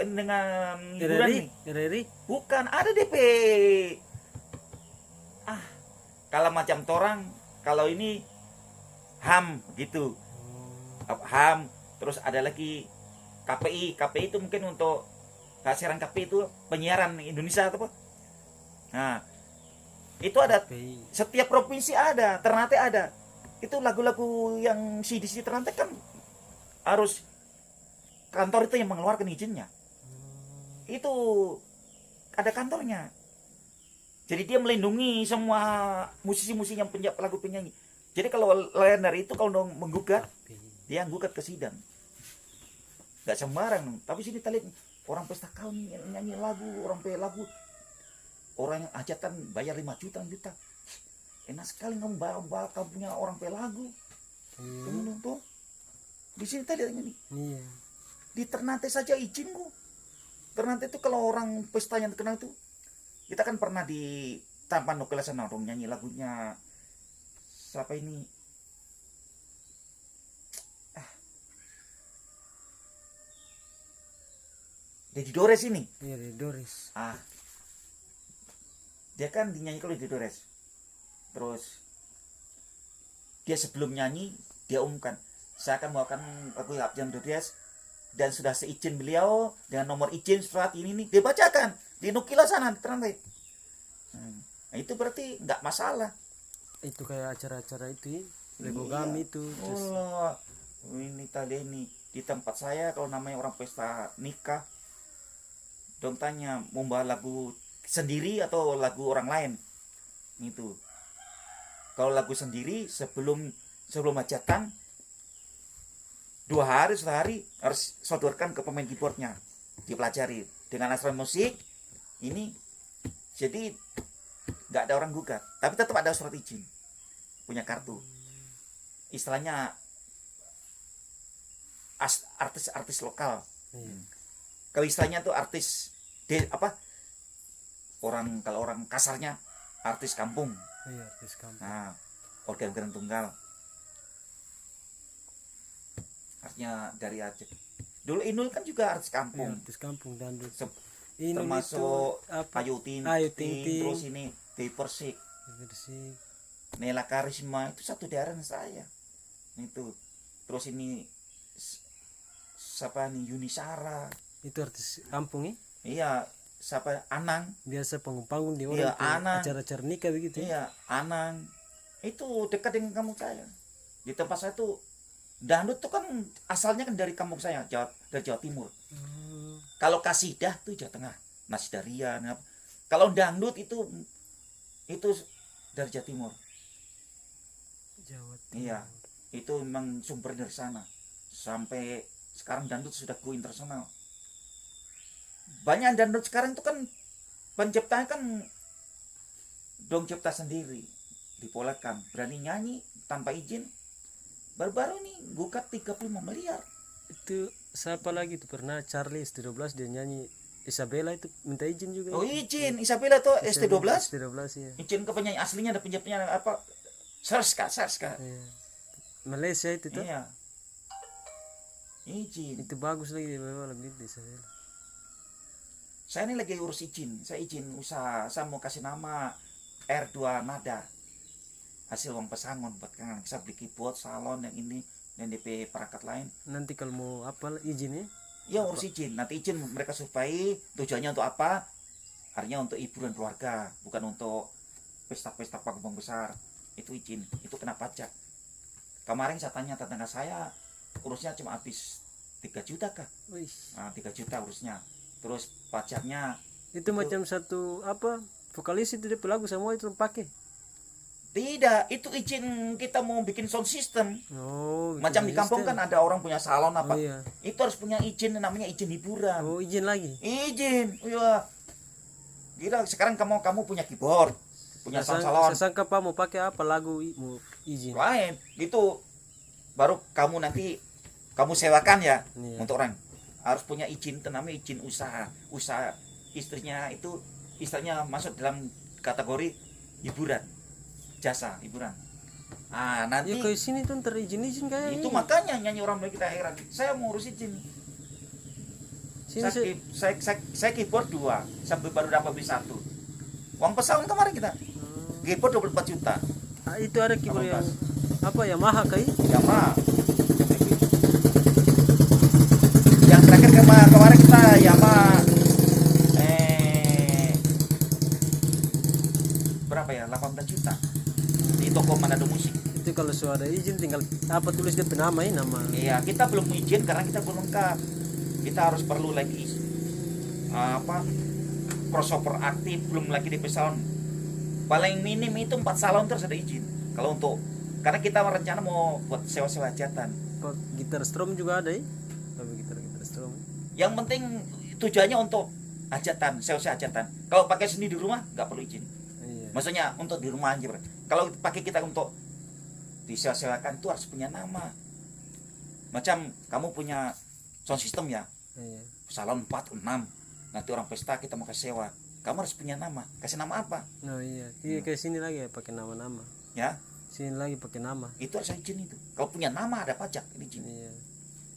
dengan hiburan nih. RRI? Bukan, ada DP. Kalau macam torang, kalau ini HAM gitu. HAM, terus ada lagi KPI. KPI itu mungkin untuk siaran KPI itu penyiaran Indonesia atau apa? Nah, itu ada KPI. setiap provinsi ada, Ternate ada. Itu lagu-lagu yang CD Ternate kan harus kantor itu yang mengeluarkan izinnya. Itu ada kantornya. Jadi dia melindungi semua musisi-musisi yang punya lagu penyanyi. Jadi kalau lain dari itu kalau menggugat, dia gugat ke sidang. Gak sembarang. Tapi sini kita lihat orang pesta kawin nyanyi lagu, orang pe lagu, orang yang hajatan bayar 5 juta. Enak sekali kamu bawa kamu punya orang pe lagu. Kamu tuh. Di sini tadi ini. Iya. Di Ternate saja izin kok. Ternate itu kalau orang pesta yang terkenal itu, kita kan pernah di Taman Nukila sana dong nyanyi lagunya siapa ini? Dedi Dores ini. Iya, Dedi Dores. Dia kan dinyanyi kalau Dedi Dores. Terus dia sebelum nyanyi dia umumkan, saya akan membawakan lagu Abjam Dores dan sudah seizin beliau dengan nomor izin surat ini nih, dia bacakan di Nukila sana di Ternate. Nah, itu berarti nggak masalah. Itu kayak acara-acara itu ya, Legogami itu. Oh, ini tadi ini di tempat saya kalau namanya orang pesta nikah, dong tanya mau bawa lagu sendiri atau lagu orang lain. Itu. Kalau lagu sendiri sebelum hajatan 2 hari sehari harus sodorkan ke pemain keyboardnya, dipelajari dengan alat musik ini. Jadi nggak ada orang gugat, tapi tetap ada surat izin, punya kartu. Istilahnya artis lokal. Kalau istilahnya tuh artis kalau orang kasarnya artis kampung. Iya, artis kampung. Nah, organ tunggal. Artinya dari Aceh. Dulu Inul kan juga artis kampung. Iya, artis kampung dan termasuk Ayu Ting Ting, terus ini Dewi Persik, Nela Karisma, itu satu daerah saya. Itu. Terus ini siapa nih, Yuni Sara. Itu artis kampung ya? Iya, siapa, Anang. Biasa panggung-panggung di Iya, orang acara-acara nikah begitu. Iya, Anang. Itu dekat dengan kampung saya. Di tempat saya tuh dangdut tuh kan asalnya kan dari kampung saya, dari Jawa Timur. Kalau kasidah tuh Jawa Tengah, Nasdarian. Kalau dangdut itu dari Jawa Timur. Jawa Timur. Iya, itu memang sumber dari sana. Sampai sekarang dangdut sudah go internasional. Banyak dangdut sekarang itu kan penciptanya kan dong cipta sendiri, dipolekan, berani nyanyi tanpa izin. Baru-baru ini gugat 35 miliar. Itu siapa lagi tuh, pernah Charlie ST12 dia nyanyi Isabella itu minta izin juga. Oh, izin Isabella tuh ST12. ST12 ya. Izin ke penyanyi aslinya, ada penyanyi apa? Sarska. Iya. Malaysia itu tuh. Iya. Izin. Itu bagus lagi memang lebih di Isabella. Saya ini lagi urus izin. Saya izin usaha. Saya mau kasih nama R2 Nada. Hasil uang pesangon buat kangen. Saya beli keyboard, salon yang ini dan DP perangkat lain. Nanti kalau mau apa izinnya? Ya urus izin. Nanti izin mereka survei tujuannya untuk apa? Artinya untuk hiburan keluarga, bukan untuk pesta-pesta panggung besar. Itu izin. Itu kena pajak. Kemarin saya tanya tetangga saya, urusnya cuma habis 3 juta kah? Nah, 3 juta urusnya. Terus pajaknya itu macam satu apa? Vokalis itu dia lagu semua itu pakai. Tidak, itu izin kita mau bikin sound system. Oh, macam di kampung kan ada orang punya salon apa. Oh, iya. Itu harus punya izin, namanya izin hiburan. Oh, izin lagi. Izin. Iya. Gila, sekarang kamu punya keyboard, punya sound salon. Saya sangka Pak mau pakai apa lagu mau izin. Lain, gitu. Baru kamu nanti kamu sewakan ya, iya. Untuk orang. Harus punya izin, itu namanya izin usaha. Usaha istrinya itu istilahnya masuk dalam kategori hiburan. Jasa hiburan. Ah, nanti ya ke sini tuh terizin kayak itu makanya nyanyi orang kita heran. Saya mau urus izin. Sini Saya keyboard 2 sampai baru dapat beli 1. Uang pesangon kemarin kita. Keyboard 24 juta. itu ada keyboard yang 18. apa Yamaha kai? Yamaha. Yang terakhir kemarin kita Yamaha berapa ya? 18 juta. Di toko Manado Musik. Itu kalau sudah ada izin tinggal apa tulis dia nama nama. Iya, kita belum izin karena kita belum lengkap. Kita harus perlu lagi crossover aktif, belum lagi di salon. Paling minim itu 4 salon terus ada izin. Kalau untuk karena kita rencana mau buat sewa-sewa hajatan. Kok gitar strum juga ada ya? Tapi gitar strum. Yang penting tujuannya untuk hajatan, sewa-sewa hajatan. Kalau pakai sendiri di rumah nggak perlu izin. Iya. Maksudnya untuk di rumah aja. Kalau pakai kita untuk disewa-sewakan itu harus punya nama. Macam kamu punya sound system ya, Iya. salon 4, 6. Nanti orang pesta kita mau kasih sewa. Kamu harus punya nama. Kasih nama apa? Oh iya. Iya kayak sini lagi ya pakai nama-nama. Ya, Sini lagi pakai nama. itu harus izin itu. Kalau punya nama ada pajak, ini izin. Iya.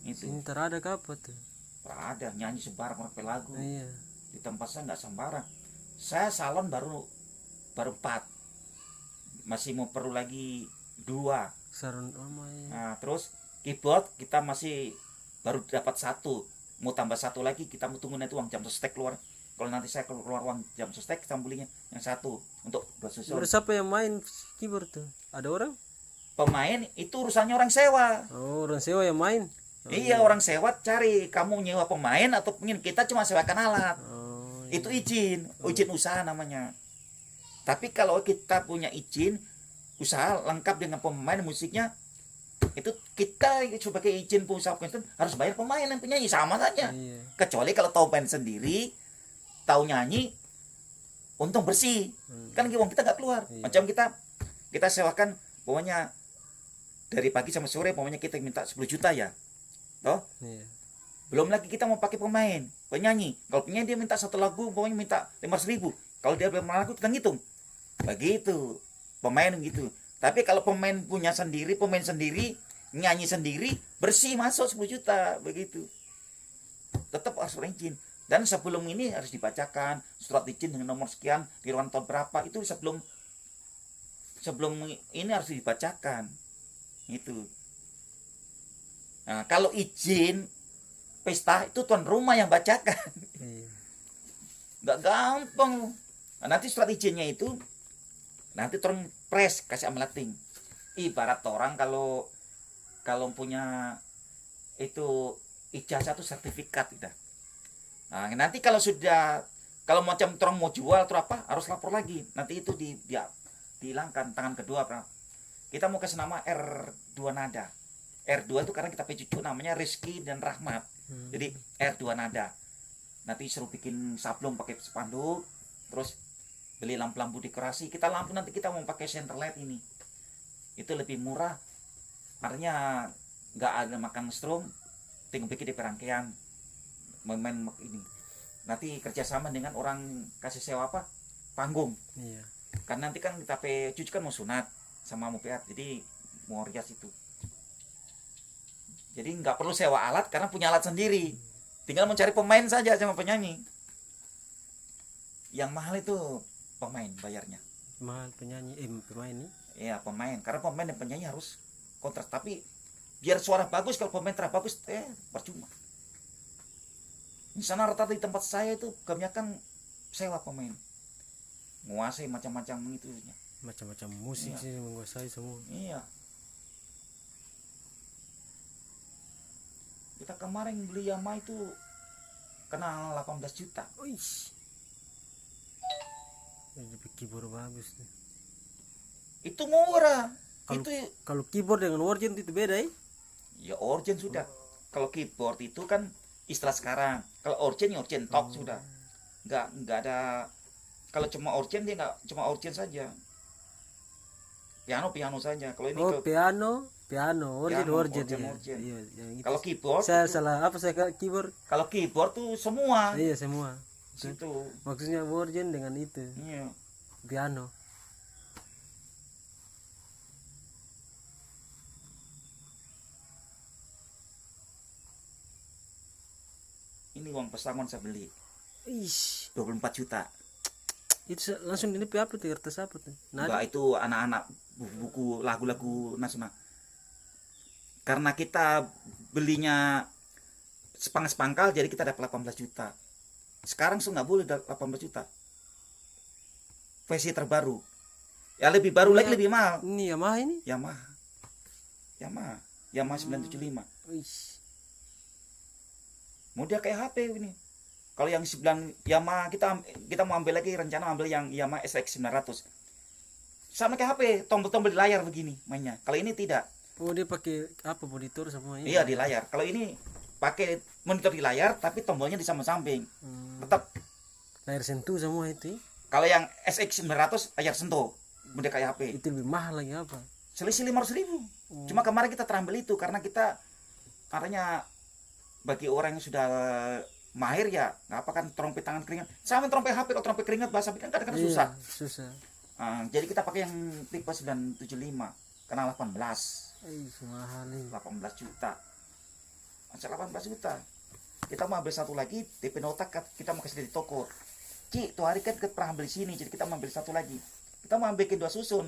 Itu. Sini ntar ada apa tuh? Ada nyanyi sembarang orang lagu. Iya. Di tempat saya nggak sembarang. Saya salon baru 4. Masih mau perlu lagi 2. Sarun lama ya. Nah, terus keyboard kita masih baru dapat 1. Mau tambah 1 lagi kita mau tunggu nanti uang jam sostek keluar. Kalau nanti saya keluar uang jam sostek kita belinya yang 1 untuk 2 susun. Terus siapa yang main keyboard tuh? Ada orang? Pemain itu urusannya orang sewa. Oh, orang sewa yang main. Iya, orang sewa cari kamu nyewa pemain atau ingin kita cuma sewakan alat. Oh, Itu izin usaha namanya. Tapi kalau kita punya izin usaha lengkap dengan pemain musiknya, itu kita sebagai izin pengusaha Kristen harus bayar pemain dan penyanyi sama saja. Iya. Kecuali kalau tahu main sendiri, tahu nyanyi, untung bersih. Kan uang kita nggak keluar. Iya. Macam kita sewakan pokoknya dari pagi sampai sore, pokoknya kita minta 10 juta ya. Toh? Iya. Belum lagi kita mau pakai pemain, penyanyi. Kalau penyanyi dia minta 1 lagu, pokoknya minta 500.000. Kalau dia belum lagu kita ngitung. Begitu. Pemain gitu. Tapi kalau pemain punya sendiri, pemain sendiri, nyanyi sendiri, bersih masuk 10 juta, begitu. Tetap harus izin. Dan sebelum ini harus dibacakan surat izin dengan nomor sekian, di ruang tahun berapa, itu sebelum ini harus dibacakan. Itu. Nah, kalau izin pesta itu tuan rumah yang bacakan. Iya. Nggak gampang. Nah, nanti surat izinnya itu nanti turun pres kasih amlating. Ibarat orang kalau punya itu ijazah itu sertifikat gitu. Nah, nanti kalau macam orang mau jual atau apa harus lapor lagi. Nanti itu dihilangkan tangan kedua. Kita mau kasih nama R2 Nada. R2 itu karena kita punya cucu namanya Rizky dan Rahmat. Jadi R2 Nada. Nanti suruh bikin sablon pakai spanduk, terus beli lampu-lampu dekorasi. Kita lampu nanti kita mau pakai center light ini. Itu lebih murah. Artinya nggak ada makan strum, tinggal bikin di perangkaian. Main ini. Nanti kerjasama dengan orang kasih sewa apa? Panggung. Iya. Kan nanti kan kita cucu kan mau sunat sama mau peat, jadi mau rias itu. Jadi nggak perlu sewa alat karena punya alat sendiri. Tinggal mencari pemain saja sama penyanyi. Yang mahal itu pemain bayarnya. Mahal penyanyi pemain nih. Iya, pemain. Karena pemain dan penyanyi harus kontrak. Tapi biar suara bagus, kalau pemain terbagus percuma. Di sana rata di tempat saya itu kebanyakan sewa pemain. Menguasai macam-macam itu. Macam-macam musik Iya. sih menguasai semua. Iya. Kita kemarin beli Yamaha itu kena 18 juta. Wih. Jadi keyboard bagus nih. Itu murah. Kalau keyboard dengan origin itu beda ya? Ya origin sudah. Kalau keyboard itu kan istilah sekarang. Kalau origin ya origin talk sudah. Enggak ada. Kalau cuma origin dia enggak cuma origin saja. Piano saja. Kalau ini piano, origin. origin. Iya, yang itu. Kalau keyboard Saya salah apa saya keyboard? kalau keyboard tuh semua. Iya, semua. Situ. Maksudnya origin dengan itu. Iya. Piano. Ini ini uang pesangon saya beli Ish, 24 juta. itu langsung ini apa tuh kertas apa tuh? Enggak, itu anak-anak buku lagu-lagu nasional. Karena kita belinya sepangkal jadi kita dapat 18 juta. Sekarang nggak boleh 18 juta. Versi terbaru. Ya lebih baru lagi lebih mahal. Ini Yamaha ini. Yamaha 975. Ish. Model kayak HP ini. Kalau yang 9 Yamaha kita mau ambil lagi, rencana ambil yang Yamaha SX 900. Sama kayak HP, tombol-tombol di layar begini mainnya. Kalau ini tidak. Oh, dia pakai apa monitor sama ini? Iya, di layar. Kalau ini pakai monitor di layar tapi tombolnya di samping. Tetap. Layar sentuh semua itu. Kalau yang SX 900 layar sentuh. Model kayak HP. Itu lebih mahal lagi apa? Selisih 500.000. Cuma kemarin kita terambil itu karena kita katanya bagi orang yang sudah mahir ya, nggak apa kan trompet tangan keringat. Sama trompet HP, kalau trompet keringat bahasa kan kadang-kadang susah. Susah. Jadi kita pakai yang tipe 975 karena 18 mahal ini. 18 juta. Masa 18 juta. Kita mau ambil satu lagi DP nota kita mau kasih di toko. Ci, tuh hari kan kita pernah ambil sini, jadi kita mau ambil satu lagi. Kita mau ambil 2 susun.